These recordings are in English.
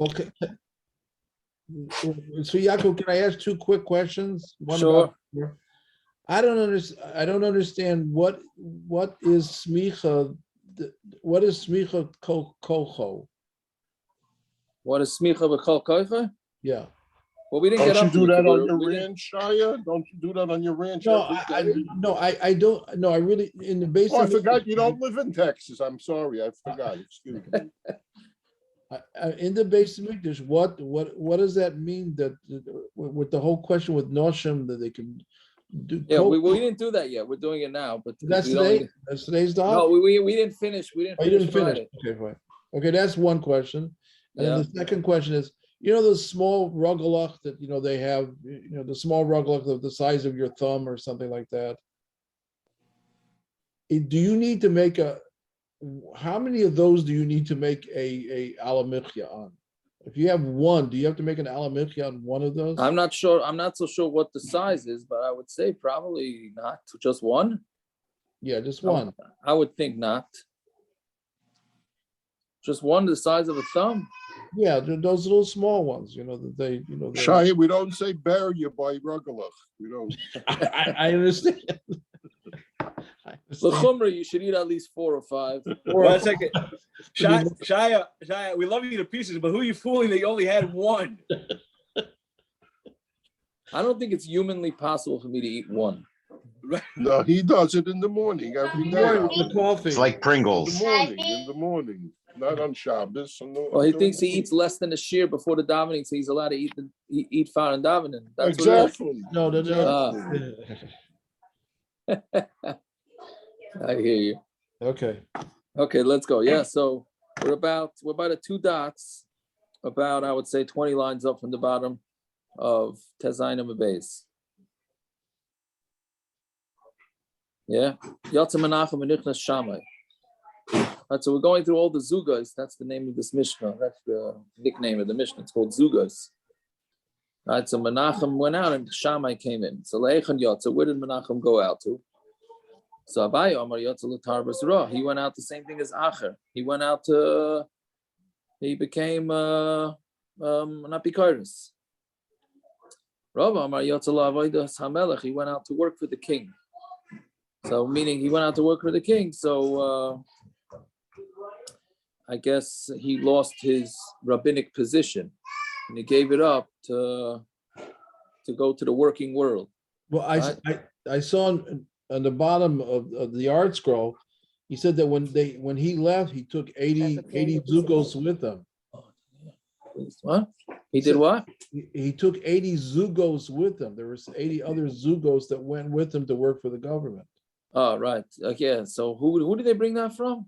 Okay. So Yaakov, can I ask two quick questions? One Sure. I don't understand what is smicha. What is smicha kocho? What is smicha b'kol koicha? Yeah. Well, we didn't Don't get you up to do it. that on We your didn't- ranch, Shia? Don't you do that on your ranch? No, every day? I don't. No, I really in the base. Oh, I forgot you don't live in Texas. I'm sorry, I forgot. Excuse me. In the base of English, what does that mean? That with the whole question with Noshim that they can do. Yeah, we didn't do that yet. We're doing it now, but That's we don't- today. That's today's dog. No, we didn't finish. We didn't. Oh, you didn't finish. Friday. Okay, fine. Okay, that's one question. And Yeah. then the second question is, the small rugelach that they have, the small rugelach of the size of your thumb or something like that. Do you need to make how many of those do you need to make a alamichya on? If you have one, do you have to make an alamichya on one of those? I'm not sure. I'm not so sure what the size is, but I would say probably not. Just one. Yeah, just one. I would think not. Just one the size of a thumb. Yeah, those little small ones, that they, Shia, we don't say bury you by Rugelach. We don't. I understand. The chumrah, you should eat at least 4 or 5. 1 second. Shia, we love you to pieces, but who are you fooling that you only had one? I don't think it's humanly possible for me to eat one. No, he does it in the morning every day. The coffee. It's like Pringles. In the morning, not on Shabbos. Well, he thinks he eats less than a shear before the davening, so he's allowed to eat far and davening. That's Exactly. No. I hear you. Okay. Okay, let's go. Yeah, so we're about at 2 dots, about I would say 20 lines up from the bottom of Tezayin and Beis. Yeah, Yatsa Menachem and Nichnas Shamai. Right, so we're going through all the Sukkos. That's the name of this Mishna. That's the nickname of the Mishna. It's called Sukkos. Right, so Menachem went out and Shamai came in. So Leichan Yatsa, where did Menachem go out to? So Abaye Amar Yatsa L'Tarbas Ra. He went out the same thing as Acher. He went out to. He became an apikoros. Rav Amar Yatsa L'Avodas HaMelech. He went out to work for the king. So meaning he went out to work for the king. So I guess he lost his rabbinic position and he gave it up to go to the working world. Well, I saw on the bottom of the art scroll, he said that when he left, he took 80 zugos with him. What? He did what? He took 80 zugos with him. There was 80 other zugos that went with him to work for the government. Oh, right. Yeah. So who did they bring that from?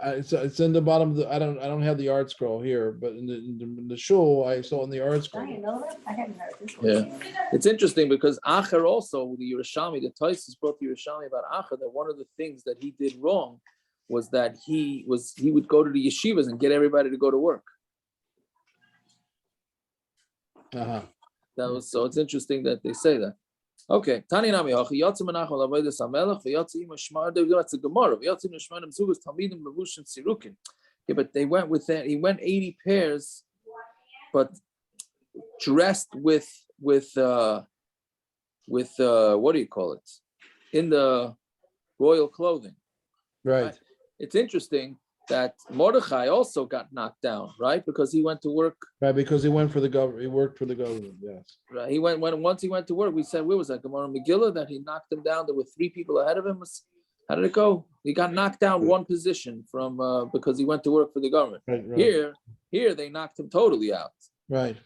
It's in the bottom of the. I don't have the art scroll here, but in the shul I saw in the art scroll. I hadn't heard this. Yeah, it's interesting because Acher also, the Yerushalmi, the Taisus brought the Yerushalmi about Acher that one of the things that he did wrong was that he would go to the yeshivas and get everybody to go to work. Uh-huh. So it's interesting that they say that. Okay, Tani Nami Hachi Yatsim Menachem L'Avodas HaMelech VeYatzim Shmardev. That's a Gemara. VeYatzim Shmardev Zugas Talmidim Levushin Tzedukim. Yeah, but they went with that. He went 80 pairs, but dressed with what do you call it? In the royal clothing. Right. It's interesting that Mordechai also got knocked down, right? Because he went to work. Right, because he went for the government. He worked for the government. Yes. Right. He once he went to work. We said, where was that? Gemara Megillah, that he knocked him down. There were 3 people ahead of him. How did it go? He got knocked down one position from because he went to work for the government. Right. Here they knocked him totally out. Right.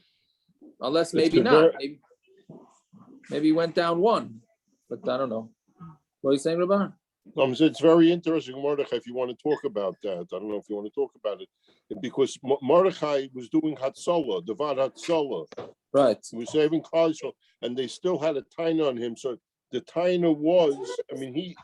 Unless maybe not. Maybe he went down 1, but I don't know. What are you saying, Rabban? It's very interesting, Mordechai, if you want to talk about that. I don't know if you want to talk about it. Because Mordechai was doing Hatzalah, Devad Hatzalah. Right. He was saving Klal, and they still had a taina on him. So the taina was,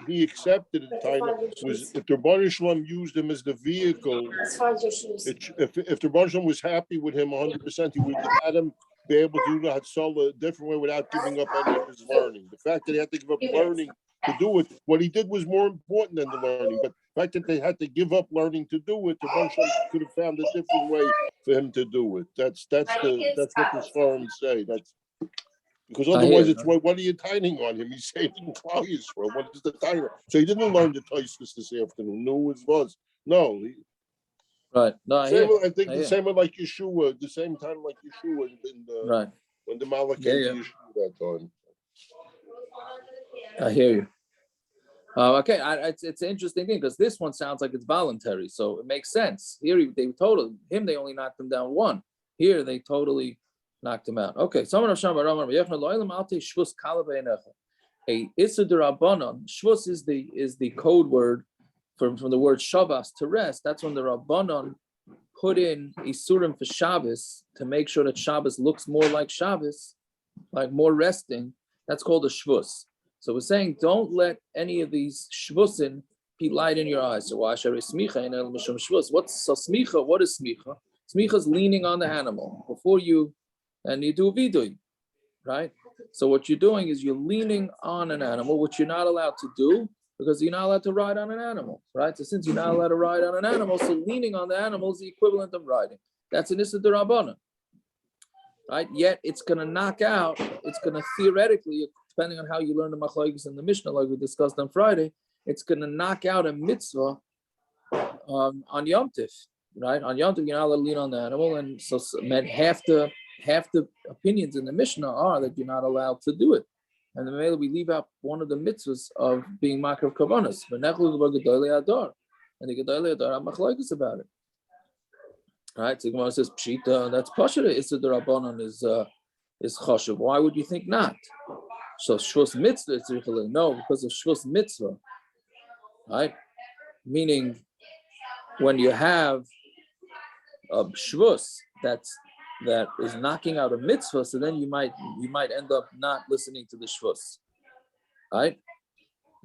he accepted the taina. Was if the Rebbeinu Shalom used him as the vehicle, As far as your shoes. if the Rebbeinu Shalom was happy with him 100%, he would have had him be able to do the Hatzalah a different way without giving up any of his learning. The fact that he had to give up learning to do it. What he did was more important than the learning. But the fact that they had to give up learning to do it, the Rosh could have found a different way for him to do it. That's what the Sforim say. That's because otherwise it's what are you tining on him? He's saving Klal Yisrael. What is the timer? So he didn't learn the Tosfos this afternoon. Knew it was no. Right. No, I think the same way like Yeshua, the same time like Yeshua in the right. when the Malach came to Yeshua that time. I hear you. Okay, it's an interesting thing because this one sounds like it's voluntary, so it makes sense. Here they only knocked him down one. Here they totally knocked him out. Okay, someone of Shamai shvuos a issa d'Rabbanan. Shvuos is the code word from the word Shabbos, to rest. That's when the Rabbanan put in isurim for Shabbos to make sure that Shabbos looks more like Shabbos, like more resting. That's called a shvuos. So we're saying don't let any of these shvuosin be light in your eyes. So what's smicha? What is smicha? Smicha is leaning on the animal before you, and you do a vidui, right? So what you're doing is you're leaning on an animal, which you're not allowed to do because you're not allowed to ride on an animal, right? So since you're not allowed to ride on an animal, so leaning on the animal is the equivalent of riding. That's an issa d'Rabbanan, right? Yet it's going to knock out, it's going to theoretically, depending on how you learn the Machlokes and the Mishna, like we discussed on Friday, it's going to knock out a mitzvah on Yom Tov, right? On Yom Tov, you're not allowed to lean on the animal, and so half the opinions in the Mishnah are that you're not allowed to do it. And then maybe we leave out one of the mitzvahs of being makar of korbanos. And the gadol adar have Machlokes about it. All right, so Gemara says pshita, that's pashut. Issa d'Rabbanan is chashuv. Why would you think not? So shvuos mitzvah is Hillel. No, because of shvuos mitzvah, right? Meaning, when you have a shvuos that is knocking out a mitzvah, so then you might end up not listening to the shvuos, right?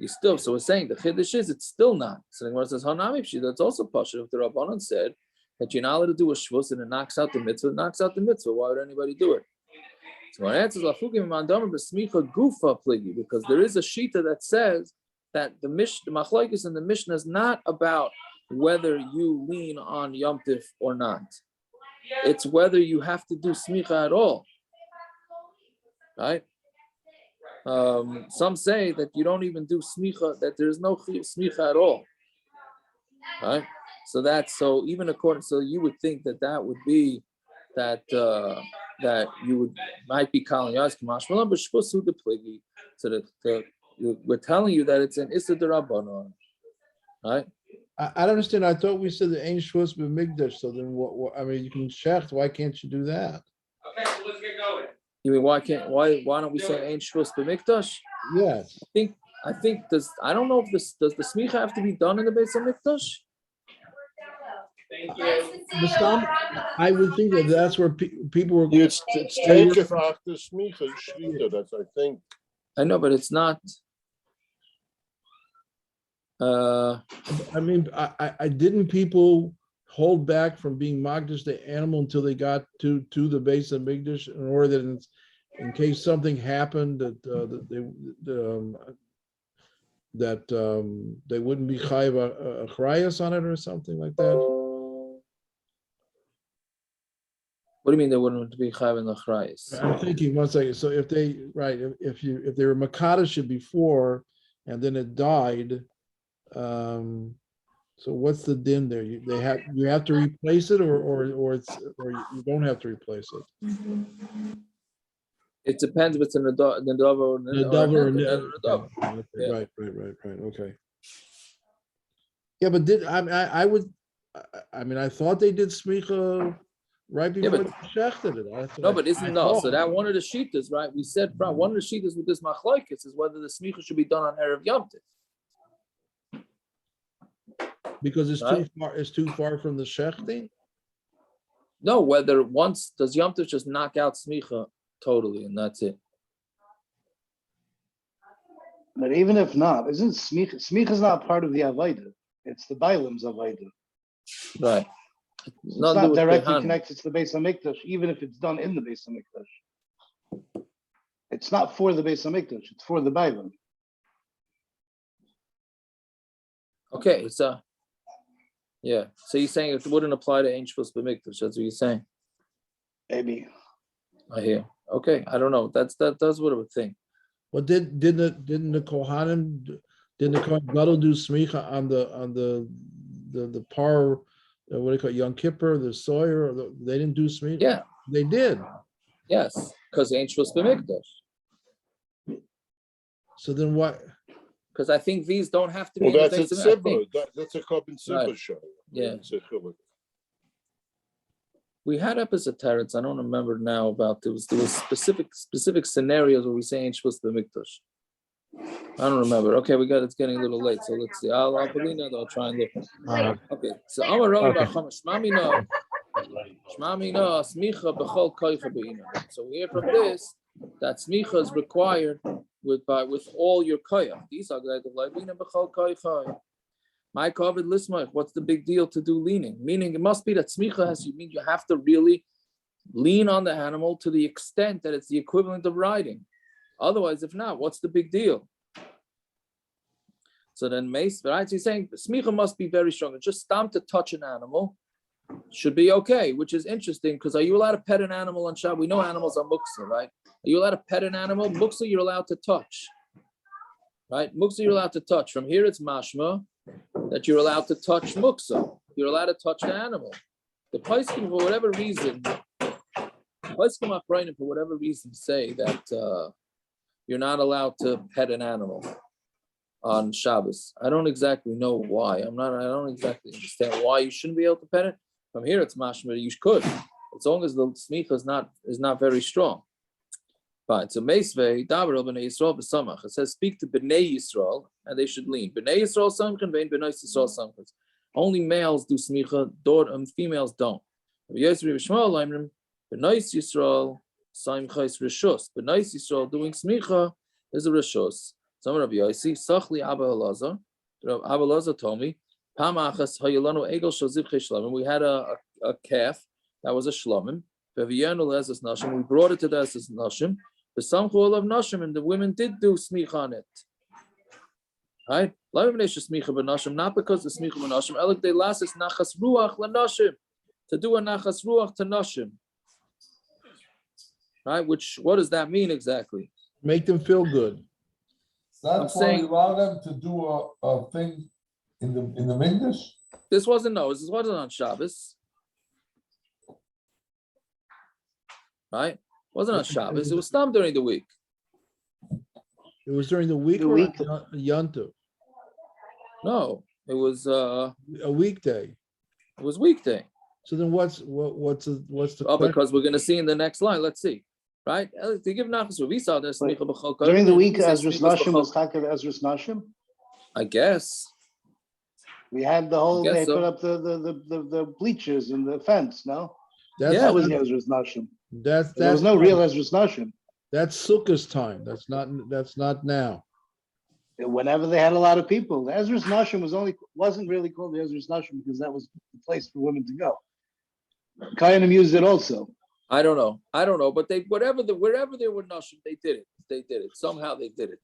So we're saying the chiddush is it's still not. So the Gemara says hanami pshita. That's also pashut. If the Rabbanan said that you're not allowed to do a shvuos and it knocks out the mitzvah, Why would anybody do it? So my answer is because there is a shita that says that the Machlokes and the Mishnah is not about whether you lean on Yom Tov or not. It's whether you have to do smicha at all, right? Some say that you don't even do smicha, that there is no smicha at all, right? So even according, so you would think that would be that you might be calling us kamashmalam, but shvuos the pligi. So we're telling you that it's an issa d'Rabbanan, right? I don't understand. I thought we said the ain't shvuos b'mikdash. So then what? I mean, you can shecht. Why can't you do that? Okay, so let's get going. You mean why don't we say ain't shvuos b'mikdash? Yes. I think I don't know if does the smicha have to be done in the Beis Hamikdash? Thank you. I would think that's where people were. It's takef after smicha shvita. That's I think. I know, but it's not. I mean, I didn't people hold back from being magdish the animal until they got to the Beis Hamikdash in order that in case something happened that they wouldn't be chayiv a chrayas on it or something like that. What do you mean they wouldn't be chayiv in the chrayas? I'm thinking 1 second. So if they if they were makadish before and then it died. So what's the din there? You have to replace it, or you don't have to replace it. It depends if it's a nadav or nadav. Right. Okay. Yeah, but I thought they did smicha right before they shechted it. No, but so that one of the shitas, right? We said one of the shitas with this machlokes is whether the smicha should be done on erev Yom Tov. Because it's too far from the shechting? No, whether once does Yom Tov just knock out smicha totally and that's it. But even if not, isn't smicha is not part of the avodah? It's the bailim's avodah. Right. It's not directly connected to the Beis Hamikdash, even if it's done in the Beis Hamikdash. It's not for the Beis Hamikdash, it's for the bailim. Okay, so yeah. So you're saying it wouldn't apply to Ein Shvuos B'Mikdash. That's what you're saying. Maybe. I hear. Okay, I don't know. That's what I would think. Well, didn't the Kohanim, didn't the Kohen Gadol do smicha on the par, what do you call it, Yom Kippur, the Sawyer? They didn't do smicha. Yeah. They did. Yes, because Ein Shvuos B'Mikdash. So then what? Because I think these don't have to be. Well, in the that's a Beis Hamikdash. tzibah. That's a korban tzibah Right. show. Yeah. It's a Hillel. We had episodes. I don't remember now about there was specific scenarios where we say Ein Shvuos B'Mikdash. I don't remember. Okay, it's getting a little late, so let's see. I'll try and look. Okay, so Amar Rabbi Bar Chama Shmamina smicha b'chol koicha beina. So we hear from this that smicha is required with all your koyach. These are like beina b'chol koicha. My covered lismach. What's the big deal to do leaning? Meaning it must be that smicha you have to really lean on the animal to the extent that it's the equivalent of riding. Otherwise, if not, what's the big deal? So then, right? So he's saying smicha must be very strong. Just stamp to touch an animal should be okay, which is interesting because are you allowed to pet an animal on Shabbos? We know animals are muksa, right? Are you allowed to pet an animal? Muksa, you're allowed to touch, right? Muksa, you're allowed to touch. From here, it's mashma that you're allowed to touch muksa. You're allowed to touch the animal. The Pesachim, for whatever reason, say that you're not allowed to pet an animal on Shabbos. I don't exactly know why. I don't exactly understand why you shouldn't be able to pet it. From here, it's mashma you could, as long as the smicha is not very strong. Fine. So Meisvei Davar B'nei Yisrael b'samach. It says speak to B'nei Yisrael and they should lean. B'nei Yisrael samchan, B'nei Yisrael samchan. Only males do smicha, females don't. B'nei Yisrael samchais rishus. B'nei Yisrael doing smicha is a rishus. Some of you I see Sachli Abba Elazar. Abba Elazar told me, Pamachas Hayalanu Egel Shazib Shlamim. We had a calf that was a shlamim. We brought it to the Esas Nashim. The Samchul of Nashim, and the women did do smicha on it. Right? Not because the smicha b'nashim, elik de las is nachas ruach l'nashim, to do a nachas ruach to nashim. Right? What does that mean exactly? Make them feel good. That's why you allow them to do a thing in the Mikdash? This wasn't on Shabbos. Right? It wasn't on Shabbos. It was stam during the week. It was during the week or Yom Tov? No, it was a weekday. It was weekday. So then what's the because we're going to see in the next line. Let's see. Right? To give nachas, we saw this during the week Ezras Nashim was Taka Ezras Nashim. I guess. We had the whole. They so. put up the bleachers and the fence. No, that was Ezras Nashim. There was no real Ezras Nashim. That's Sukkos time. That's not now. Whenever they had a lot of people, the Ezras Nashim wasn't really called the Ezras Nashim because that was the place for women to go. Kohanim used it also. I don't know, but wherever there were nashim, they did it. Somehow they did it,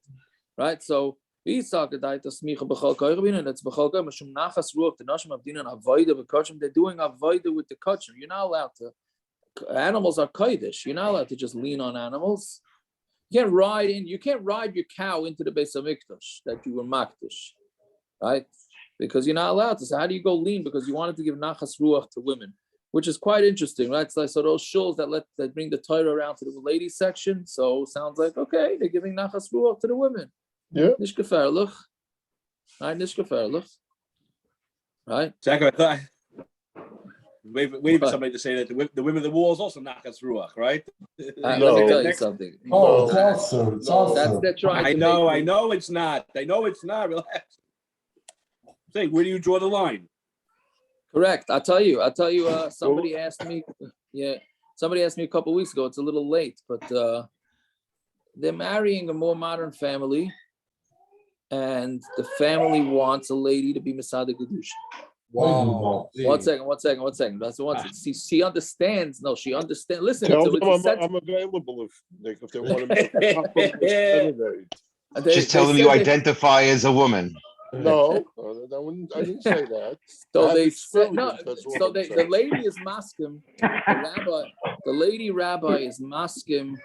right? So we saw that that's smicha b'chol koyrim, and it's b'chol koyrim. Mishum nachas ruach the nashim avdinan avoda b'kachim. They're doing avoda with the kachim. You're not allowed to. Animals are kodesh. You're not allowed to just lean on animals. You can't ride your cow into the Beis Hamikdash that you were makdish, right? Because you're not allowed to. So how do you go lean? Because you wanted to give nachas ruach to women, which is quite interesting, right? So those shuls that bring the Torah around to the ladies section. So sounds like okay, they're giving nachas ruach to the women. Yeah. Nish gefährlich. Right, nish gefährlich. Right. Jacob, I thought waiting for somebody to say that the women of the walls also nachas ruach, right? Let me tell you something. Oh, it's also. It's also. They're trying. I know it's not. Relax. Say, where do you draw the line? Correct. I'll tell you. Somebody asked me. Yeah, somebody asked me a couple of weeks ago. It's a little late, but they're marrying a more modern family, and the family wants a lady to be Masada Gedusha. Wow. One second. That's one. See, she understands. No, she understands. Listen, Tell them I'm available if they want to. Just tell them you identify as a woman. No, I didn't say that. So I they have said no. experience, that's all So I'm the saying. lady is maskim. The lady rabbi is maskim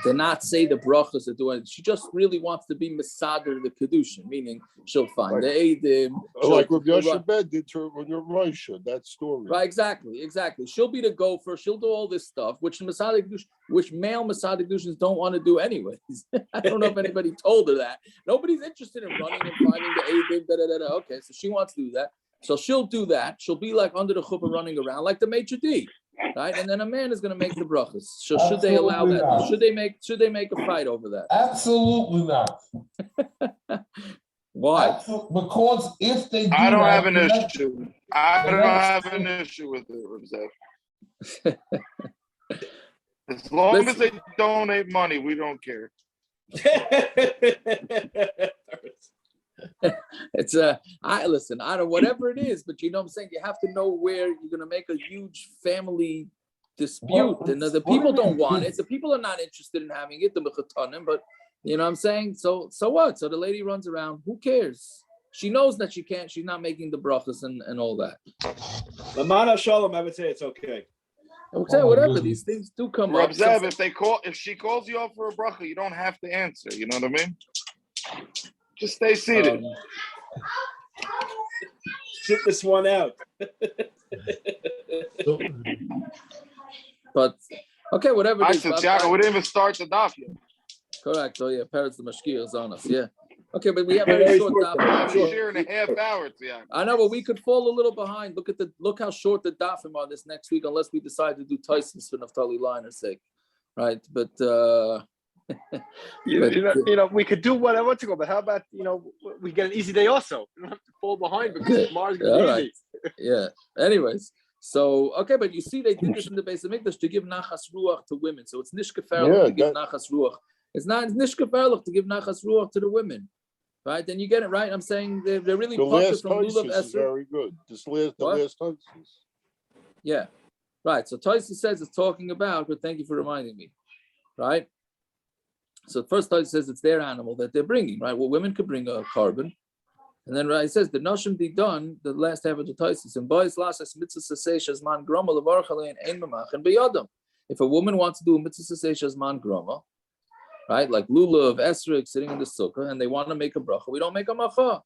to not say the brachas or do it. She just really wants to be mesader the kedushin, meaning she'll find the edim. Like Rabbi Yoshabed did to your Moshe, that story. Right, exactly. She'll be the gopher. She'll do all this stuff, which male mesader kedushins don't want to do anyways. I don't know if anybody told her that. Nobody's interested in running and finding the edim. Okay, so she wants to do that. So she'll do that. She'll be like under the chuppah running around like the maitre d', right? And then a man is going to make the brachas. So should they allow that? Absolutely not. Should they make a fight over that? Absolutely not. Why? Because if they do I don't that, have an the next- issue. I the don't next- have an issue with it, Reb Zev. As long as they donate money, we don't care. It's I don't whatever it is, but you know what I'm saying, you have to know where you're going to make a huge family dispute, and the people don't want it. The people are not interested in having it, the mechatanim, but you know what I'm saying. So what? So the lady runs around. Who cares? She knows that she can't. She's not making the brachas and all that. Lamana Shalom, I would say it's okay. I would say whatever. These things do come Reb up. Zev, if she calls you up for a bracha, you don't have to answer. You know what I mean? Just stay seated. Sit this one out. But okay, whatever it I is. said, Tiago, we didn't even start the daf yet. Correct. Oh yeah, parents the mashkiach is on us. Yeah. Okay, but we have very short daf. We're here in a half hour, Tiago. I know, but we could fall a little behind. Look how short the dafim are this next week, unless we decide to do Tyson's for Naftali Liner's sake, right? But we could do whatever to go, but how about we get an easy day also? We don't have to fall behind because tomorrow's gonna be easy. Yeah. Anyways, so okay, but you see, they did this in the Beis Hamikdash to give nachas ruach to women. So it's nishkaferlich to give nachas ruach. It's not nishkaferlich to give nachas ruach to the women. Right, then you get it right. I'm saying they're really pumped from Lulav is Esser. very good. The last Tosis. Yeah, right. So Tosis says it's talking about, but thank you for reminding me. Right. So first Tosis says it's their animal that they're bringing. Right. Well, women could bring a carbon, and then it says the noshim be done. The last half of the Tosis and Beis lasas mitzvah saseish man groma levarchalein ein mamach and beyadam. If a woman wants to do a mitzvah saseish man groma, right, like lulav, esrog sitting in the sukkah, and they want to make a bracha, we don't make a macha.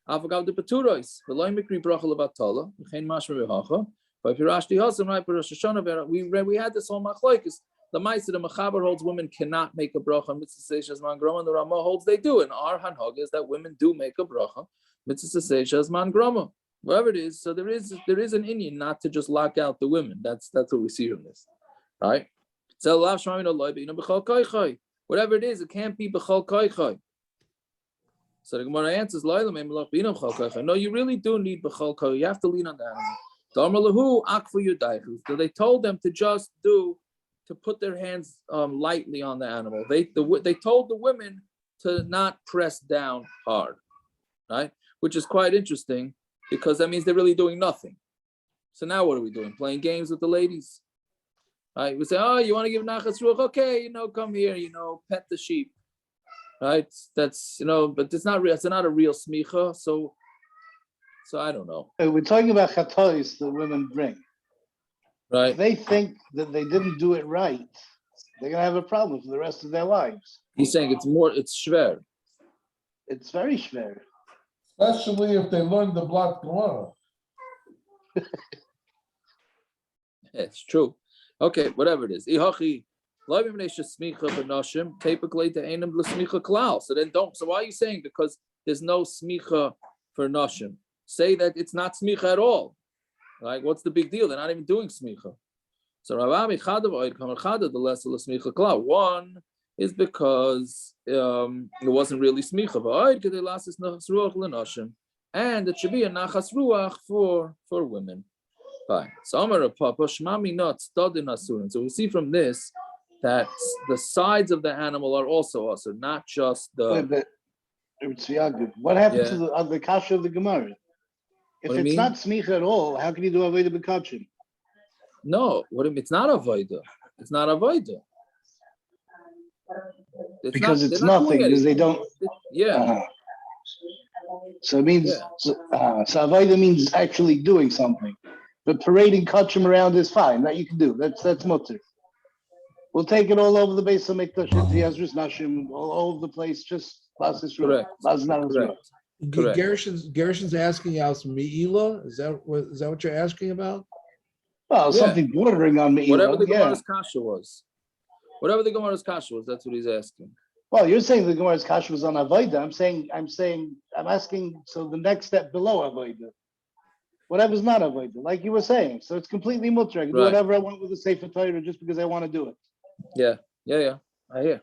Avagav de peturos, the loy mikri bracha levatala, v'chein mashma v'hacha. But if you're Rosh Hashanah, right, for Rosh Hashanah, we had this whole machlokes. The Ma'aser, the Mechaber holds women cannot make a bracha mitzvah seishas man groma, and the Ramah holds they do. And our hanhag is that women do make a bracha mitzvah seishas man groma. Whatever it is, so there is an Indian not to just lock out the women. That's what we see from this, right? So whatever it is, it can't be b'chol koichai. So the Gemara answers, no, you really do need b'chol koichai. You have to lean on the animal. So they told them to just to put their hands lightly on the animal. They told the women to not press down hard, right? Which is quite interesting because that means they're really doing nothing. So now what are we doing? Playing games with the ladies? Right? We say, oh, you want to give nachas ruach? Okay, come here, pet the sheep. Right? That's, but it's not real. It's not a real smicha. So I don't know. We're talking about chatois the women bring. Right. If they think that they didn't do it right, they're gonna have a problem for the rest of their lives. He's saying it's shver. It's very shver. Especially if they learn the blood Gemara. It's true. Okay, whatever it is. So then don't. So why are you saying? Because there's no smicha for noshim. Say that it's not smicha at all. Like, what's the big deal? They're not even doing smicha. So the less of the smicha klal. One is because it wasn't really smicha. And it should be a nachas ruach for women. Fine. So we see from this that the sides of the animal are also also not just the. What happened to the kasha of the Gemara? If it's not smicha at all, how can you do avodah b'kachim? No, it's not avodah. It's not avodah. Because it's nothing. Because they don't. Yeah. So it means, so avodah means actually doing something. But parading kachim around is fine. That you can do. That's mutter. We'll take it all over the base of Mikdash into Yazris Nashim, all over the place, just Bas Yisrael. Correct. Correct. Gershon's asking us Me'ila. Is that what you're asking about? Well, something bordering on Me'ila. Whatever the Gemara's kasha was. Whatever the Gemara's kasha was, that's what he's asking. Well, you're saying the Gemara's kasha was on Avodah. I'm asking, so the next step below Avodah. Whatever's not Avodah, like you were saying. So it's completely mutter. I can do whatever I want with the Sefer Torah just because I want to do it. Yeah. I hear.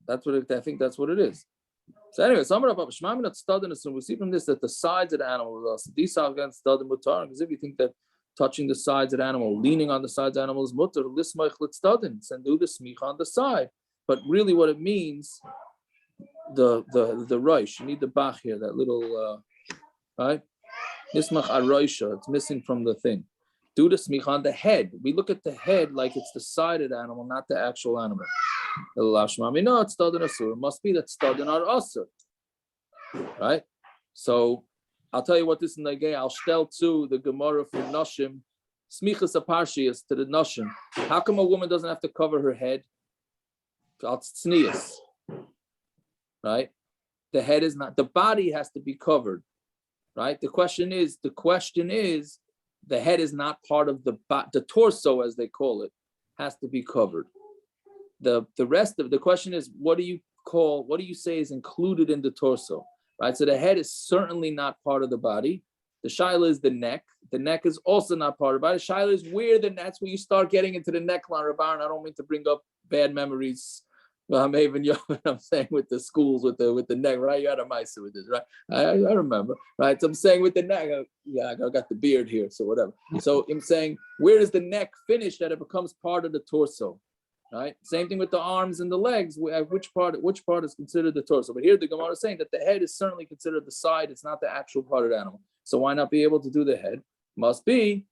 That's what I think that's what it is. So anyway, we see from this that the sides of the animal are lost. These are against studding mutar, because if you think that touching the sides of the animal, leaning on the sides of the animal is mutar, lismach litzdadin, and do the smicha on the side. But really what it means, the roish, you need the bach here, that little right? Nismach aroisha, it's missing from the thing. Do the smicha on the head. We look at the head like it's the side of the animal, not the actual animal. No, it's stadin asur. It must be that stadin are asur. Right? So I'll tell you what this is nagay. I'll tell to the Gemara for Nashim. Smichas aparshias to the Nashim. How come a woman doesn't have to cover her head? Tznius. Right? The head is not, the body has to be covered. Right? The question is, the head is not part of the torso, as they call it, has to be covered. The rest of the question is, what do you say is included in the torso? Right? So the head is certainly not part of the body. The shaila is the neck. The neck is also not part of the body. The shaila is that's where you start getting into the neckline, Rabban. I don't mean to bring up bad memories. Well, I'm even young, I'm saying with the schools, with the neck, right? You had a mice with this, right? I remember, right? So I'm saying with the neck, I got the beard here, so whatever. So I'm saying, where does the neck finish that it becomes part of the torso, right? Same thing with the arms and the legs. Which part is considered the torso? But here the Gemara is saying that the head is certainly considered the side. It's not the actual part of the animal. So why not be able to do the head? Must be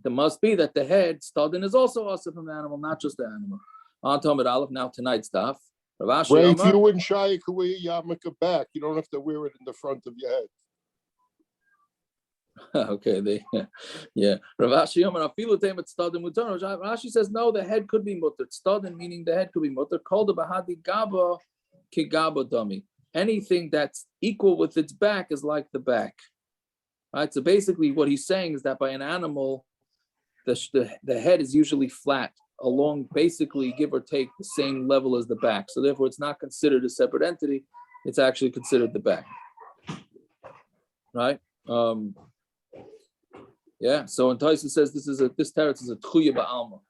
that the head, stadin, is also from the animal, not just the animal. On Talmud Aleph, now tonight's daf. Well, if you and Shai could wear your yarmulke back, you don't have to wear it in the front of your head. Okay, yeah. Rashi says no, the head could be mutter. Stadin meaning the head could be mutter. Called the bahadi gaba kigaba dummy. Anything that's equal with its back is like the back. Right. So basically, what he's saying is that by an animal, the head is usually flat, along basically give or take the same level as the back. So therefore it's not considered a separate entity. It's actually considered the back. Right? Yeah. So in Taisa says this teretz is a tchuya ba'alma.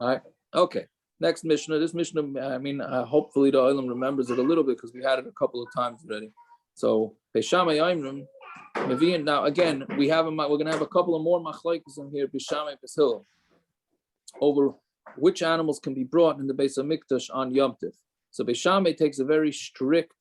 All right. Okay. Next Mishnah. This Mishnah, hopefully the Olam remembers it a little bit because we had it a couple of times already. So Shamai Aimrim, now again, we're going to have a couple of more Machlokes in here, Shamai Hillel, over which animals can be brought in the Beis Hamikdash on Yom Tov. So Beis Shammai takes a very strict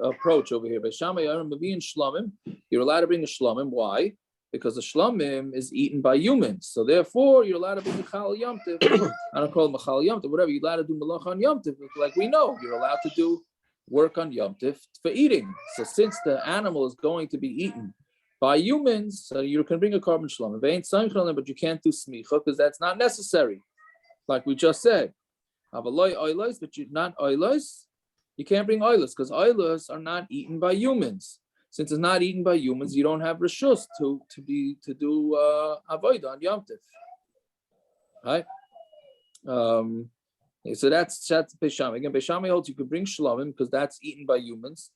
approach over here. Beis Shammai, you're allowed to bring a shlomim. Why? Because the shlomim is eaten by humans. So therefore, you're allowed to bring a chal Yom Tov. I don't call it machal Yom Tov, whatever. You're allowed to do malach on Yom Tov. Like we know, you're allowed to do work on Yom Tov for eating. So since the animal is going to be eaten by humans, so you can bring a korban shlomim, but you can't do smicha because that's not necessary, like we just said. But you not oilos, you can't bring oilos because oilos are not eaten by humans. Since it's not eaten by humans, you don't have reshus to do avodah on Yom Tov, right? So that's Beis Shammai. Again, Beis Shammai holds you could bring shlomim because that's eaten by humans.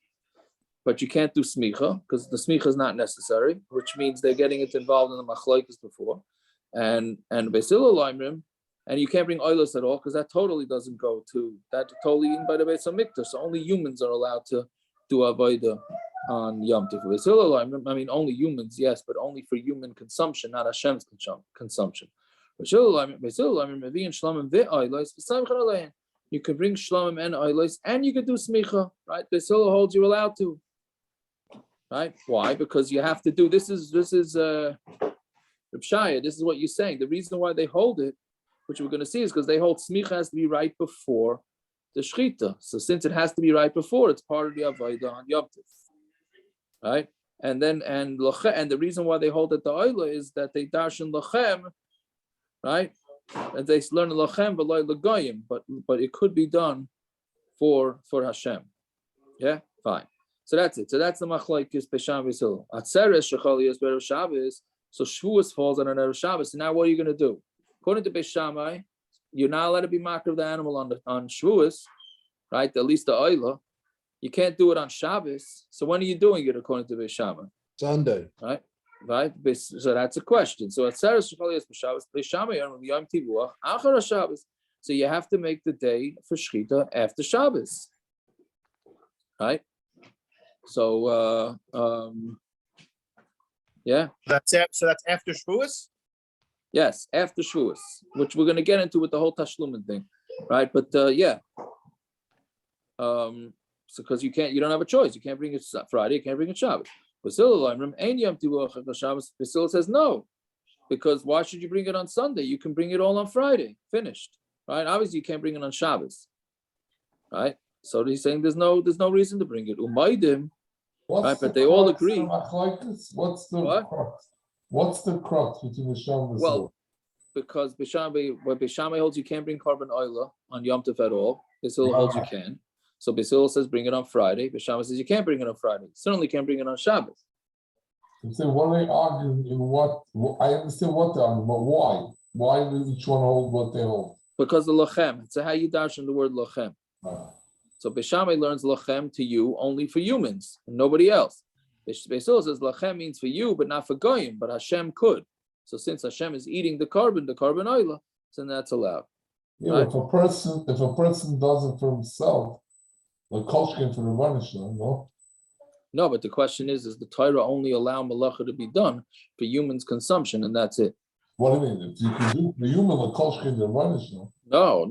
But you can't do smicha because the smicha is not necessary, which means they're getting it involved in the machlokes before, and Beis Hillel, and you can't bring oilos at all because that totally doesn't go to that totally eaten by the Beis Hamikdash. So only humans are allowed to do avodah on Yom Tov. Beis Hillel, only humans, yes, but only for human consumption, not Hashem's consumption. You can bring shlomim and oilos, and you can do smicha, right? Beis Hillel holds you're allowed to. Right? Why? Because you have to do this is Reb Shaya, this is what you're saying. The reason why they hold it, which we're going to see, is because they hold smicha has to be right before the shchita. So since it has to be right before, it's part of the avodah on Yom Tov, right? And the reason why they hold it the oila is that they darshan lachem, right? And they learn lachem v'loy l'goyim, but it could be done for Hashem. Yeah, fine. So that's it. So that's the machlokes Beisham v'Hillel. Atzeres shechalios b'erev Shabbos. So shvuos falls on an erev Shabbos. So now what are you going to do? According to Beis Shamai, you're not allowed to be makar of the animal on shvuos, right? At least the oila. You can't do it on Shabbos. So when are you doing it according to Beis Shamai? Sunday. Right. So that's a question. So Atzeres shechalios b'Shabbos Beis Shamai Yom Tov achar Shabbos. So you have to make the day for shchita after Shabbos, right? So yeah. So that's after shvuos. Yes, after shvuos, which we're going to get into with the whole tashlumin thing, right? But yeah, so because you don't have a choice. You can't bring it Friday. You can't bring it Shabbos. Basila says no, because why should you bring it on Sunday? You can bring it all on Friday. Finished, right? Obviously, you can't bring it on Shabbos, right? So he's saying there's no reason to bring it. Umaydim, right? But they all agree. What's the crux between the Sham and the Well, because Beis Shamai holds you can't bring korban oila on Yom Tov at all. Beis Hillel holds you can. So Beis Hillel says bring it on Friday. Beis Shamai says you can't bring it on Friday. Certainly can't bring it on Shabbos. So what are they arguing in what? I understand what they're arguing, but why? Why does each one hold what they hold? Because the lachem. It's how you darshan the word lachem. So Beis Shamai learns lachem to you only for humans and nobody else. Beis Hillel says lachem means for you, but not for goyim. But Hashem could. So since Hashem is eating the korban oila, then that's allowed. Yeah, right? If a person does it for himself, like kolshkin for the Vanishna, no? No, but the question is the Torah only allow malacha to be done for humans' consumption, and that's it. What do you mean? If you can do the human like kolshkin the Vanishna? No,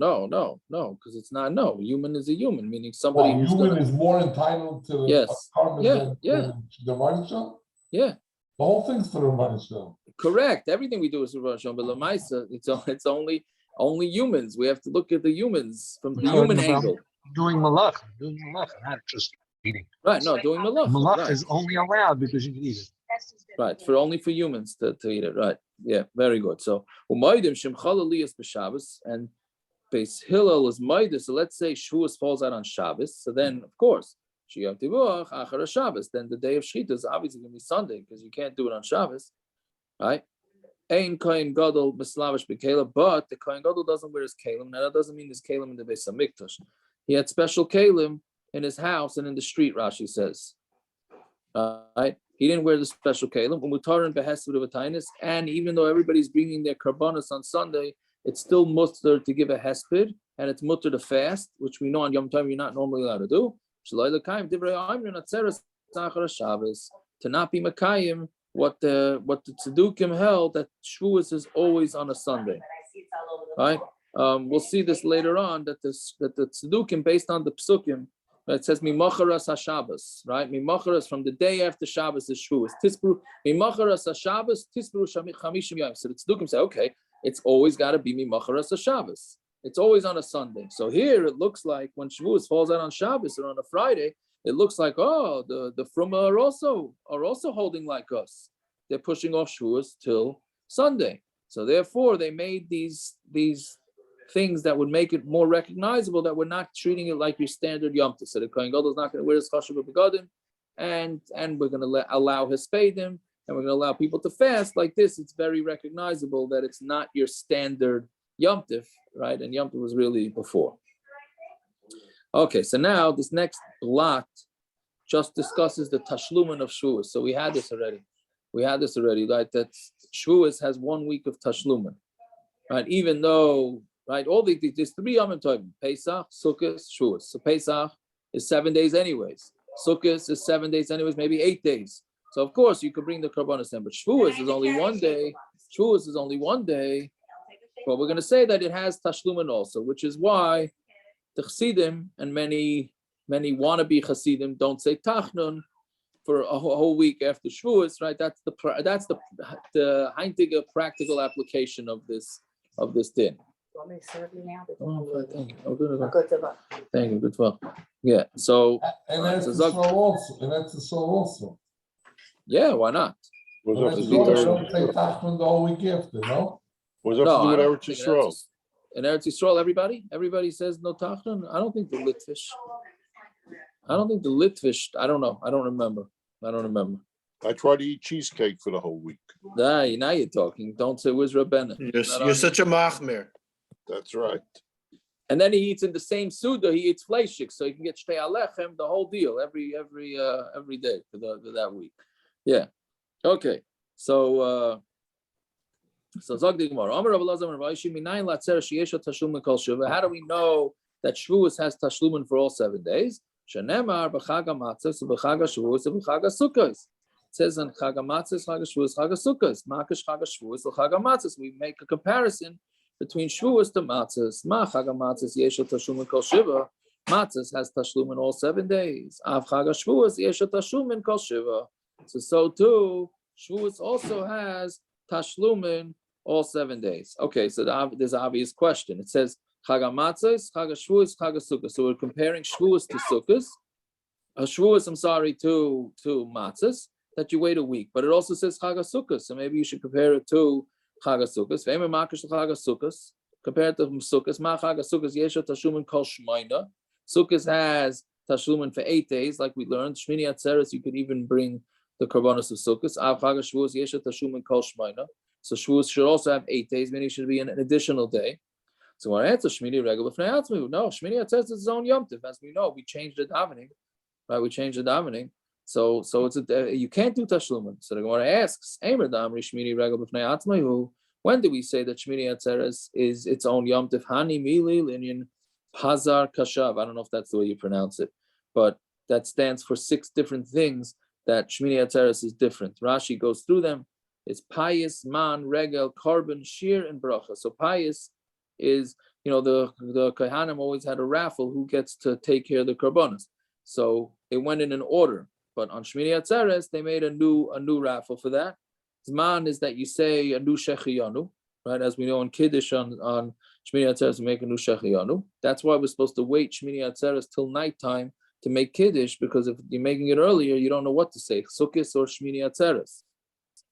because it's not. No, human is a human, meaning somebody who's human is more entitled to the korban than the Vanishna? Yeah. The whole thing's for the Vanishna. Correct. Everything we do is for Rosh Hashanah, but Lamaisa, it's only humans. We have to look at the humans from the human angle. Doing malach, not just eating. Right, no, doing malach. Malach is only allowed because you can eat it. Right, only for humans to eat it. Right, yeah, very good. So, umaydim shemchal aliyas b'Shabbos, and Beis Hillel is maidah. So let's say shvuos falls out on Shabbos. So then, of course, Yom Tov achar Shabbos. Then the day of shchita is obviously going to be Sunday because you can't do it on Shabbos. Right? Ein kohen gadol b'slavish b'kelim, but the kohen gadol doesn't wear his kelim. Now that doesn't mean his kelim in the Beis Hamikdash. He had special kelim in his house and in the street. Rashi says, right? He didn't wear the special kelim. Umutarin behespedim v'tainis, and even though everybody's bringing their korbanos on Sunday, it's still mutter to give a hesped, and it's mutter to fast, which we know on Yom Tov you're not normally allowed to do. To not be makayim. What the tzedukim held that shvuos is always on a Sunday, right? We'll see this later on that the tzedukim based on the psukim, it says mimacharas haShabbos, right? Mimacharas from the day after Shabbos is shvuos. Tispru mimacharas haShabbos tispru chamishim yom. So the tzedukim say, okay, it's always got to be mimacharas haShabbos. It's always on a Sunday. So here it looks like when shvuos falls out on Shabbos or on a Friday, it looks like, the Fruma are also holding like us. They're pushing off shvuos till Sunday. So therefore, they made these things that would make it more recognizable that we're not treating it like your standard Yom Tov. So the kohen gadol is not going to wear his chashuv begadim, and we're going to allow hespedim, and we're going to allow people to fast like this. It's very recognizable that it's not your standard Yom Tov, right? And Yom Tov was really before. Okay, so now this next blot just discusses the tashlumin of shvuos. So we had this already, right? That shvuos has 1 week of tashlumin, right? Even though, right, there's 3 Yom Tov: Pesach, Sukkos, shvuos. So Pesach is 7 days anyways. Sukkos is 7 days anyways, maybe 8 days. So of course you could bring the korbanos in, but shvuos is only 1 day. Shvuos is only 1 day. But we're going to say that it has tashlumin also, which is why the hespedim and many wannabe hespedim don't say tachnun for a whole week after shvuos, right? That's the heintige practical application of this din. Want me to serve you now? Oh, thank you. Oh, good. Good to luck. Thank you. Good well. Yeah. So. And Right, that's so the Zog- soul also. And that's the soul also. Yeah. Why not? Was And up to that's do with why I Eretz don't say tachman the whole week after, no? was up No, to do I with don't Eretz think Yisrael. in Eretz Yisrael, everybody says no tachlin. I don't think the Litvish. I don't think the Litvish. I don't know. I don't remember. I try to eat cheesecake for the whole week. Now you're talking. Don't say where's Rabbeinu. You're such a machmir. That's right. And then he eats in the same suda. He eats fleishik, so he can get shtei alechem, the whole deal, every day for that week. Yeah. Okay. So Zog the Gemara. How do we know that shvuos has tashlumin for all 7 days? Shenemar b'chag hamatzos b'chag shvuos b'chag sukkos. It says on chag hamatzos, chag shvuos, chag sukkos. Makash chag shvuos l'chag hamatzos. We make a comparison between shvuos to matzos. Ma chag hamatzos yeshel tashlumin kol shiva. Matzos has tashlumin all 7 days. Av chag shvuos yeshel tashlumin kol shiva. So too, shvuos also has tashlumin all 7 days. Okay, so there's an obvious question. It says Chag HaMatzos, Chag HaShavuos, Chag HaSukkos. So we're comparing Shavuos to Sukkos. Shavuos, to Matzos, that you wait a week. But it also says Chag HaSukkos, so maybe you should compare it to Chag HaSukkos. Ve'emer Makash Chag HaSukkos, compare it to Sukkos. Ma Chag HaSukkos yesha tashlumin kol shmaina. Sukkos has tashlumin for 8 days, like we learned. Shmini Atzeres, you could even bring the korbanos of Sukkos. Av Chag HaShavuos yesha tashlumin kol shmaina. So Shavuos should also have 8 days, meaning it should be an additional day. So our answer, Shmini Regel b'fnei atzmi. No, Shmini Atzeres is its own Yom Tov. As we know, we changed the davening, right? We changed the davening. So it's you can't do tashlumin. So the Gemara asks, Eimer damri Shmini Regel b'fnei atzmi. When do we say that Shmini Atzeres is its own Yom Tov? Hani mili linyan hazar kashav. I don't know if that's the way you pronounce it, but that stands for 6 different things that Shmini Atzeres is different. Rashi goes through them. It's pious, man, regel, korban, shir, and bracha. So pious is, the kohanim always had a raffle who gets to take care of the korbanos. So it went in an order. But on Shmini Atzeres, they made a new raffle for that. Zman is that you say a new shechiyanu, right? As we know in Kiddush on Shmini Atzeres, we make a new shechiyanu. That's why we're supposed to wait Shmini Atzeres till nighttime to make Kiddush, because if you're making it earlier, you don't know what to say, Sukkos or Shmini Atzeres,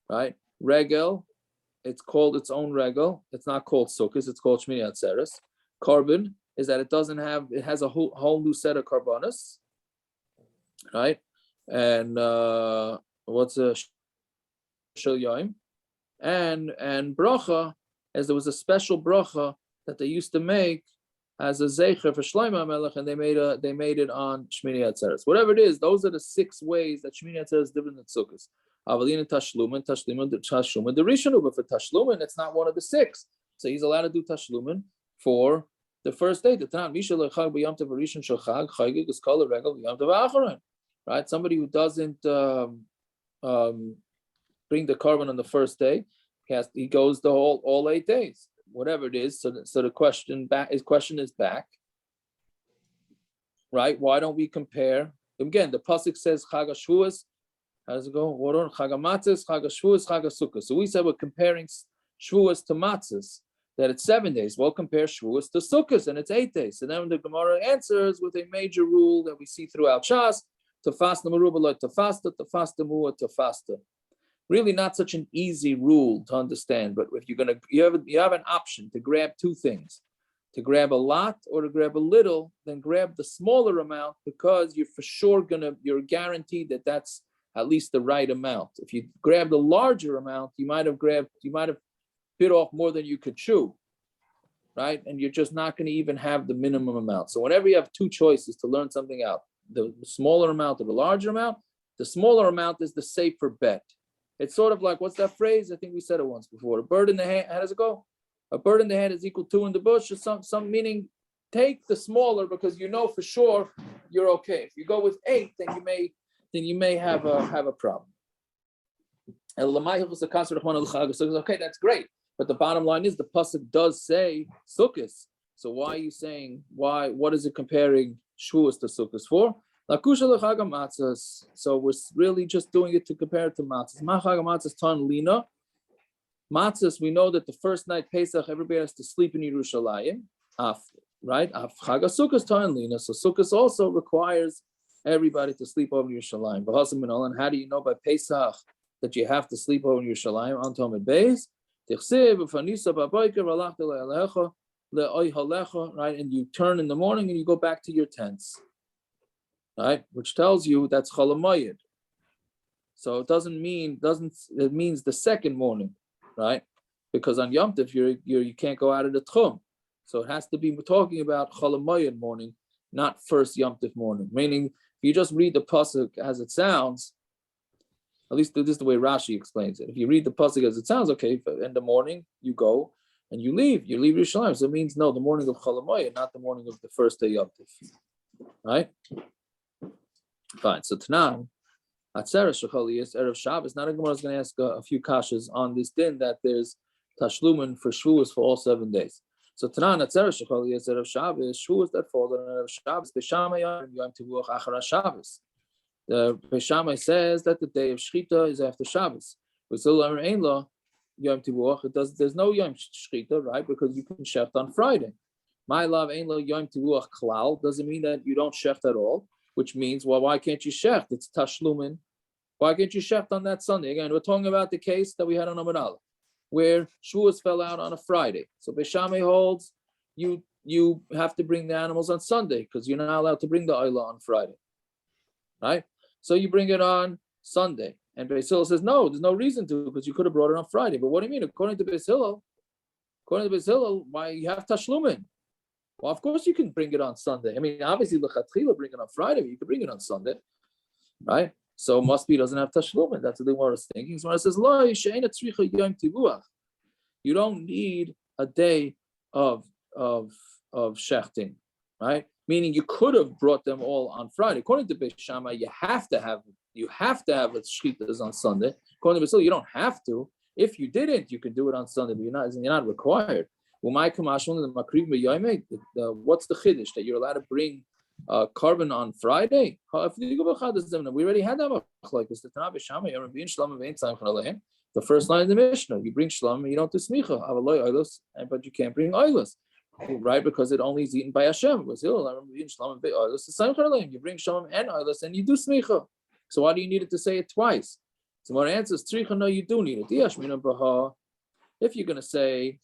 right? Regel, it's called its own regel. It's not called Sukkos, it's called Shmini Atzeres. Korban is that it has a whole new set of korbanos, right? And what's a shel yoim? And bracha, as there was a special bracha that they used to make as a zeicher for Shlomo HaMelech, and they made it on Shmini Atzeres. Whatever it is, those are the 6 ways that Shmini Atzeres is different than Sukkos. Avalina tashlumin, the rishonu, but for tashlumin, it's not one of the 6. So he's allowed to do tashlumin for the first day. Right? Somebody who doesn't bring the korban on the first day, he goes the all 8 days, whatever it is. So the question is back, right? Why don't we compare? Again, the pasuk says Chag HaShavuos. How does it go? Chag HaMatzos, Chag HaShavuos, Chag HaSukkos. So we said we're comparing Shavuos to Matzos, that it's 7 days. Well, compare Shavuos to Sukkos, and it's 8 days. So then the Gemara answers with a major rule that we see throughout Shas: Tafasta merubah tafasta, tafasta muah tafasta. Really, not such an easy rule to understand. But if you have an option to grab 2 things, to grab a lot or to grab a little, then grab the smaller amount, because you're for sure you're guaranteed that that's at least the right amount. If you grab the larger amount, you might have bit off more than you could chew, right? And you're just not going to even have the minimum amount. So whenever you have 2 choices to learn something out, the smaller amount or the larger amount, the smaller amount is the safer bet. It's sort of like, what's that phrase? I think we said it once before. A bird in the hand, how does it go? A bird in the hand is equal to 2 in the bush, or some meaning. Take the smaller, because you know for sure you're okay. If you go with 8, then you may have a problem. Okay, that's great. But the bottom line is the pasuk does say Sukkos. So why are you saying what is it comparing Shavuos to Sukkos for? So we're really just doing it to compare it to matzos. Matzahs, we know that the first night Pesach, everybody has to sleep in Yerushalayim, right? Chag Sukkos Ta'anlina. So Sukkos also requires everybody to sleep over in Yerushalayim. And how do you know by Pesach that you have to sleep over in Yerushalayim? On Amud Beis, right? And you turn in the morning and you go back to your tents, right? Which tells you that's Cholamayid. So it means the second morning, right? Because on Yom Tov you can't go out of the Tchum. So it has to be talking about Cholamayid morning, not first Yom Tov morning. Meaning, if you just read the pasuk as it sounds, at least this is the way Rashi explains it. If you read the pasuk as it sounds, okay, in the morning you go and you leave Yerushalayim. So it means no, the morning of Cholamayid, not the morning of the first day Yom Tov, right? Fine. So Tanan, Atzeres Shechaliyas Erev Shabbos. Now the Gemara is going to ask a few kashas on this din that there's tashlumin for shvuos for all 7 days. So Tanan Atzeres Shechaliyas Erev Shabbos, shvuos that fall on Erev Shabbos, Shamai Yom Tov Achara Shabbos. The Shamai says that the day of Shechita is after Shabbos. There's no Yom Shechita, right? Because you can shecht on Friday. My love ain't lo Yom Tov klal doesn't mean that you don't shecht at all. Which means, well, why can't you shecht? It's tashlumin. Why can't you shecht on that Sunday? Again, we're talking about the case that we had on Amud, where shvuos fell out on a Friday. So Beis Shammai holds you have to bring the animals on Sunday because you're not allowed to bring the oila on Friday, right? So you bring it on Sunday, and Beis Hillel says no, there's no reason to because you could have brought it on Friday. But what do you mean? According to Beis Hillel, why you have tashlumin? Well, of course you can bring it on Sunday. I mean, obviously, l'chatchila bring it on Friday, but you can bring it on Sunday, right? So must be doesn't have tashlumin. That's what the Gemara is thinking. So when it says lo she'eina tzricha yom tivuach, you don't need a day of shechting, right? Meaning you could have brought them all on Friday. According to Beis Shammai, you have to have it shchitas on Sunday. According to Beis Hillel, you don't have to. If you didn't, you can do it on Sunday, but you're not required. What's the chiddush that you're allowed to bring carbon on Friday? We already had that Machlokes. The first line in the Mishna, you bring shlam and you don't do smicha, but you can't bring oilus, right? Because it only is eaten by Hashem. You bring shlam and oilus and you do smicha. So why do you need it to say it twice? So my answer is tzricha. No, you do need it. If you're going to say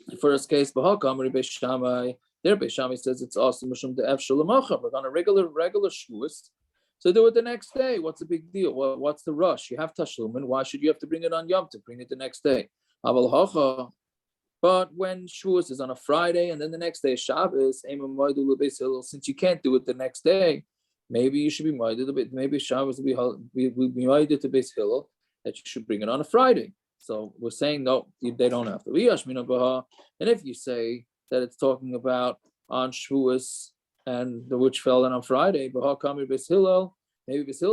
the first case, Beis Shammai, there Beis Shammai says it's awesome, but on a regular shvuos, so do it the next day. What's the big deal? Well, what's the rush? You have tashlumin. Why should you have to bring it on Yom Tov? Bring it the next day. But when shvuos is on a Friday and then the next day is Shabbos, since you can't do it the next day, maybe you should be minded a bit. Maybe Shabbos will be minded to Beis Hillel that you should bring it on a Friday. So we're saying no, they don't have to. And if you say that it's talking about on shvuos and the which fell on Friday, maybe Beis Hillel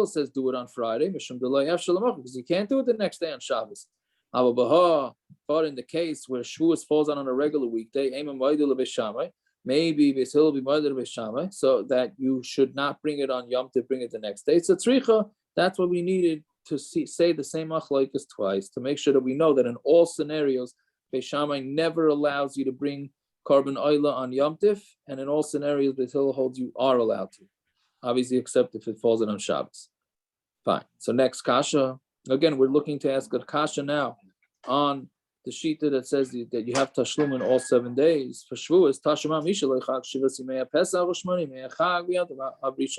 says do it on Friday because you can't do it the next day on Shabbos. But in the case where shvuos falls on a regular weekday, maybe Beis Hillel be ma'adir Beis Shammai, so that you should not bring it on Yom to bring it the next day. So tzricha, that's what we needed to say the same machlokes twice to make sure that we know that in all scenarios, Beis Shammai never allows you to bring carbon oila on Yom Tov, and in all scenarios, Beis Hillel holds you are allowed to. Obviously, except if it falls on Shabbos. Fine. So next kasha. Again, we're looking to ask a kasha now on the shita that says that you have tashlumin all 7 days for shvuos. Tashlumin mishalechag shivas yimei Pesach u'shmoni yimei chag v'yad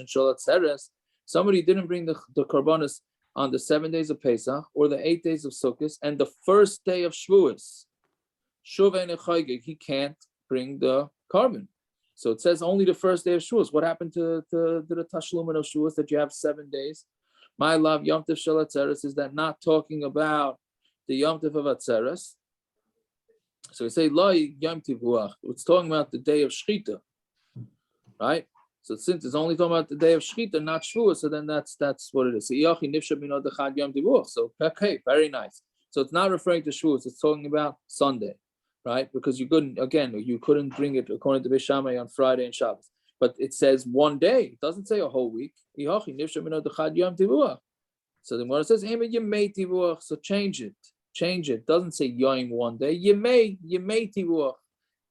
sholat seres. Somebody didn't bring the korbanos on the 7 days of Pesach or the 8 days of Sukkos and the first day of shvuos. He can't bring the carbon. So it says only the first day of shvuos. What happened to the tashlumin of shvuos that you have 7 days? My love, Yom Tov Shel Atzeres, is that not talking about the Yom Tov of Atzeres? So we say Lo Yom Tivuach. It's talking about the day of Shechita, right? So since it's only talking about the day of Shechita, not Shavuos, so then that's what it is. So okay, very nice. So it's not referring to Shavuos, it's talking about Sunday, right? Because you couldn't bring it according to Beis Shammai on Friday and Shabbos. But it says 1 day. It doesn't say a whole week. So then what it says, so change it. change it. It doesn't say Yom one day. Yemei tivuach.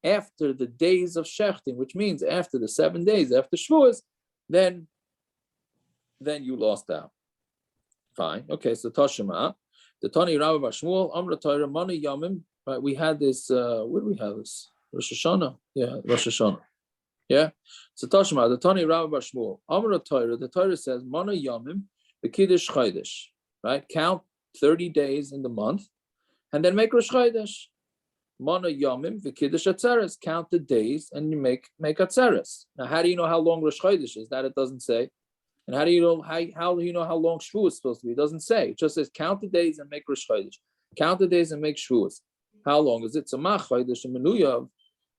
After the days of shechting, which means after the 7 days, after shvuos, then you lost out. Fine. Okay, so Tashima. The Tani Rabbi Bar Shmuel, Amra Torah, Mani Yamim. Right, we had this, where do we have this? Rosh Hashanah. Yeah, Rosh Hashanah. Yeah. So Tashima, the Tani Rabbi Bar Shmuel, Amra Torah, the Torah says, Mani Yamim, the Kiddush Chodesh. Right? Count 30 days in the month, and then make Rosh Chodesh. Mana Yamim, the Kiddush Atzeres. Count the days, and you make Atzeres. Now, how do you know how long Rosh Chodesh is? That it doesn't say. And how do you know how long shvuos is supposed to be? It doesn't say. It just says count the days and make Rosh Chodesh. Count the days and make shvuos. How long is it? So ma Chodesh menuya,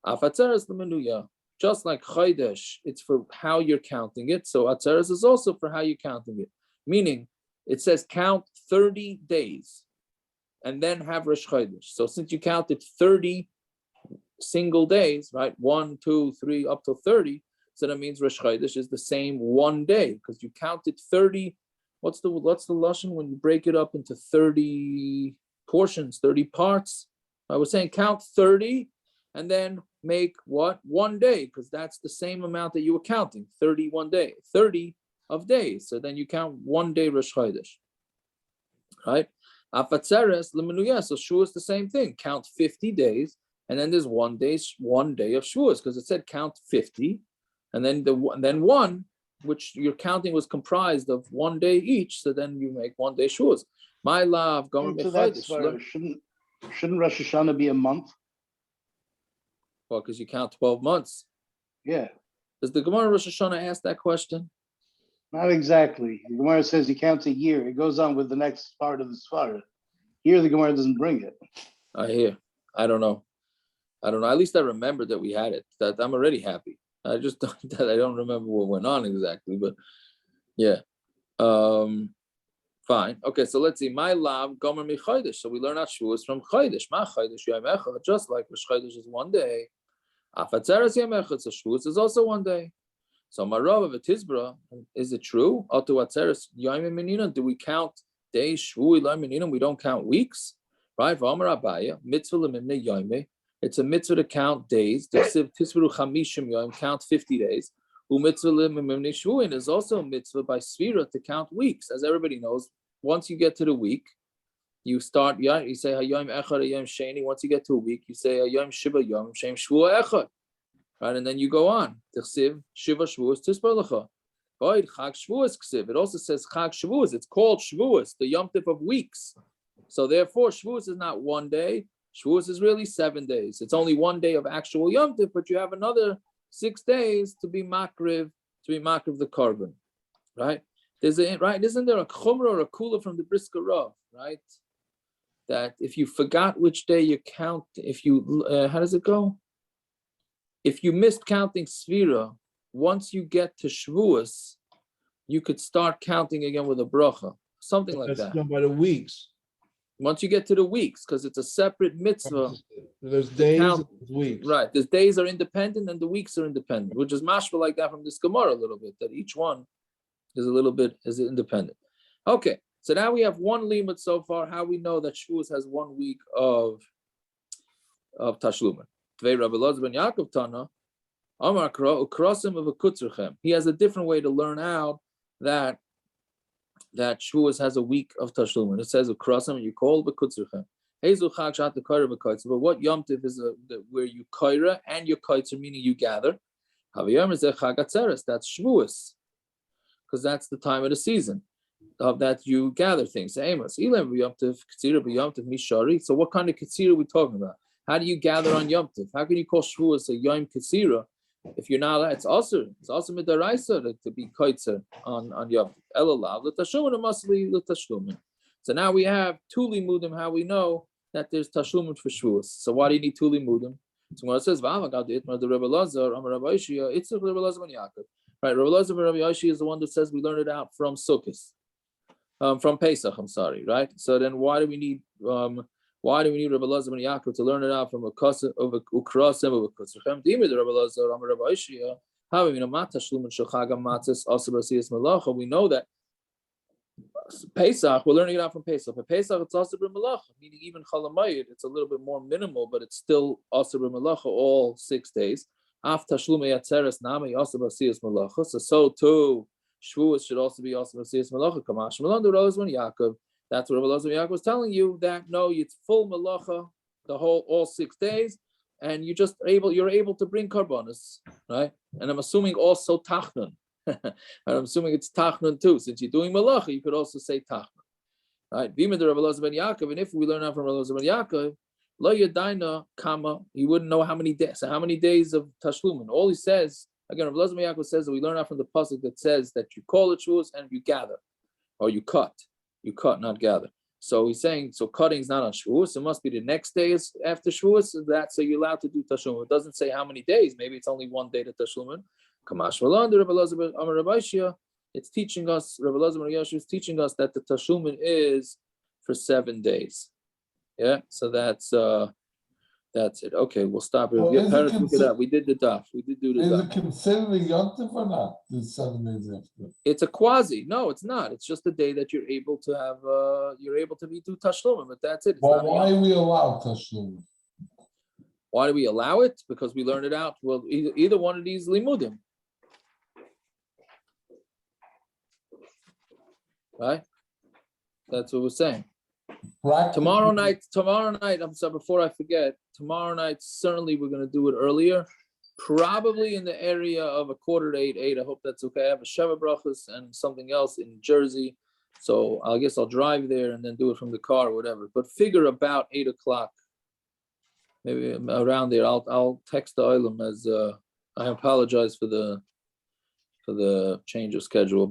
af Atzeres menuya. Just like Chodesh, it's for how you're counting it. So Atzeres is also for how you're counting it. Meaning, it says count 30 days and then have Rosh Chodesh. So since you counted 30 single days, right? 1, 2, 3, up to 30. So that means Rosh Chodesh is the same one day because you counted 30. What's the lashon when you break it up into 30 portions, 30 parts? I was saying count 30 and then make what? 1 day, because that's the same amount that you were counting, 31 days, 30 of days. So then you count 1 day Rosh Chodesh, right? Afatzeres lemenuya. So shvuos is the same thing. Count 50 days, and then there's 1 day of shvuos because it said count 50. And then one, which your counting was comprised of 1 day each, so then you make 1 day shvuos. My love, going to that shouldn't Rosh Hashanah be a month? Well, because you count 12 months. Yeah. Does the Gemara Rosh Hashanah ask that question? Not exactly. The Gemara says he counts a year. It goes on with the next part of the Svara. Here, the Gemara doesn't bring it. I hear. I don't know. At least I remember that we had it. That I'm already happy. I just don't remember what went on exactly, but yeah. Fine. Okay, so let's see. My love, Gomer mi Chodesh. So we learn out shvuos from Chodesh. Ma Chodesh Yom Echad, just like Rosh Chodesh is 1 day. Afatzeres Yom Echad, so shvuos is also 1 day. So Marav of Tizbra, is it true? Oto Atzeres Yom Menina, do we count days? Shvu Yom Menina, we don't count weeks, right? V'Amar Abaya, mitzvah lemimne Yom. It's a mitzvah to count days. Count 50 days. U'mitzvah is also a mitzvah by Sfira to count weeks. As everybody knows, once you get to the week, you start, you say Hayom Echad, Hayom Sheni. Once you get to a week, you say Hayom Shiva Yom Shem Shvua Echad. Right, and then you go on. Tichsiv Shiva Shvuos Tisbar Lecha. Chag Shvuos Ksiv. It also says Chag Shvuos. It's called Shvuos, the Yom Tov of weeks. So therefore, Shvuos is not 1 day. Shavuos is really 7 days. It's only 1 day of actual Yom Tov, but you have another 6 days to be makriv the korban, right? Isn't there a chumrah or a kula from the Brisker Rav, right? That if you forgot which day you count, if you how does it go? If you missed counting Sfira, once you get to Shavuos, you could start counting again with a bracha, something like that. That's done by the weeks. Once you get to the weeks, because it's a separate mitzvah. There's days and weeks. Right. The days are independent and the weeks are independent, which is mashma like that from this Gemara a little bit, that each one is independent. Okay. So now we have one limud so far, how we know that Shavuos has 1 week of tashlumin. Tvei Rabbi Elazar ben Yaakov Tana, Amar Kra, Ukrasim of a Kutzerchem. He has a different way to learn out that Shavuos has a week of tashlumin. It says Ukrasim, and you call the Kutzerchem. Hezu Chag Shat the Kaira B'Kaitzer. But what Yom Tov is where you Kaira and your Kaitzer, meaning you gather. Havayom is Chag Atzeres. That's Shavuos, because that's the time of the season of that you gather things. Amos Elam Yom Tov Katsira B'Yom Tov Mishari. So what kind of Katsira are we talking about? How do you gather on Yom Tov? How can you call Shavuos a Yom Katsira if you're not allowed? It's also midaraisa to be kaitzer on Yom Tov. Elalav l'tashlumin masli l'tashlumin. So now we have two limudim. How we know that there's tashlumin for Shavuos. So why do you need two limudim? So when it says v'amagad itmar the Rebbe Lazar amar Rabbi Yishia, it's the Rebbe Lazar ben Yaakov. Right, Rebbe Lazar ben Rabbi Yishia is the one that says we learned it out from Sukkos, from Pesach. I'm sorry, right? So then why do we need Rebbe Lazar ben Yaakov to learn it out from a Ukrasim of a Kutzerchem? Dimi the Rebbe Lazar amar Rabbi Yishia. We know that Pesach, we're learning it out from Pesach. But Pesach, it's also b'melacha, meaning even chalamayit, it's a little bit more minimal, but it's still also b'melacha all 6 days. Af tashlumin atzeres nami also b'asiyas melacha. So too, shvuos should also be also b'asiyas melacha. Kamash Malan Rozman Yaakov. That's what Rabbi Elazar Yaakov was telling you, that no, it's full melacha the whole all 6 days, and you're able to bring korbanos, right? And I'm assuming also tachnun. And I'm assuming it's tachnun too. Since you're doing malacha, you could also say tachnun, right? V'imid Rabbi Elazar ben Yaakov, and if we learn out from Rabbi Elazar ben Yaakov, lo yadaina kama, you wouldn't know how many days. So how many days of tashlumin? All he says again, Rabbi Elazar ben Yaakov says that we learn out from the pasuk that says that you call it shvuos and you gather, or you cut, not gather. So he's saying, so cutting is not on shvuos. It must be the next day is after shvuos. So you're allowed to do tashlumin. It doesn't say how many days. Maybe it's only 1 day to tashlumin. It's teaching us, Rabbi Elazar ben Yashua is teaching us that the tashlumin is for 7 days. Yeah, so that's it. Okay, we'll stop it. Well, Yeah, look at that. We did the daf. We did do the Is daf. it considered a Yom Tov or not? The 7 days after. It's a quasi. No, it's not. It's just a day that you're able to have. You're able to be do tashlumin, but that's it. It's Well, not why do we allow tashlumin? Why do we allow it? Because we learn it out. Well, either one of these limudim, right? That's what we're saying. Tomorrow night, I'm sorry, before I forget, tomorrow night, certainly we're going to do it earlier, probably in the area of 7:45, 8. I hope that's okay. I have a Sheva brachas and something else in Jersey. So I guess I'll drive there and then do it from the car or whatever. But figure about 8 o'clock, maybe around there. I'll text the Olam as I apologize for the change of schedule. But